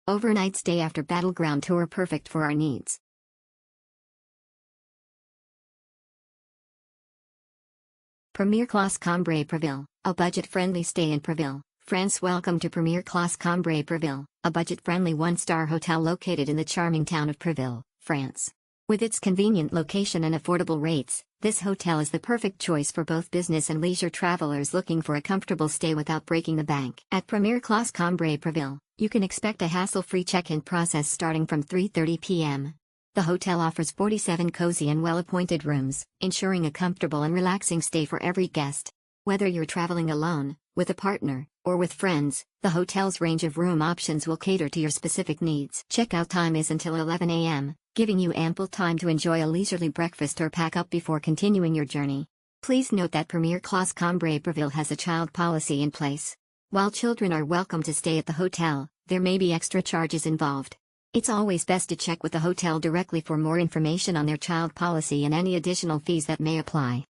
overnight stay after battleground tour perfect for our needs. Premiere Classe Cambrai Proville, a budget-friendly stay in Proville, France. Welcome to Premiere Classe Cambrai Proville, a budget-friendly one-star hotel located in the charming town of Proville, France. With its convenient location and affordable rates, this hotel is the perfect choice for both business and leisure travelers looking for a comfortable stay without breaking the bank. At Premiere Classe Cambrai Proville, you can expect a hassle-free check-in process starting from 3:30 p.m. The hotel offers 47 cozy and well-appointed rooms, ensuring a comfortable and relaxing stay for every guest. Whether you're traveling alone, with a partner, or with friends, the hotel's range of room options will cater to your specific needs. Checkout time is until 11 a.m., giving you ample time to enjoy a leisurely breakfast or pack up before continuing your journey. Please note that Premiere Classe Cambrai Proville has a child policy in place. While children are welcome to stay at the hotel, there may be extra charges involved. It's always best to check with the hotel directly for more information on their child policy and any additional fees that may apply.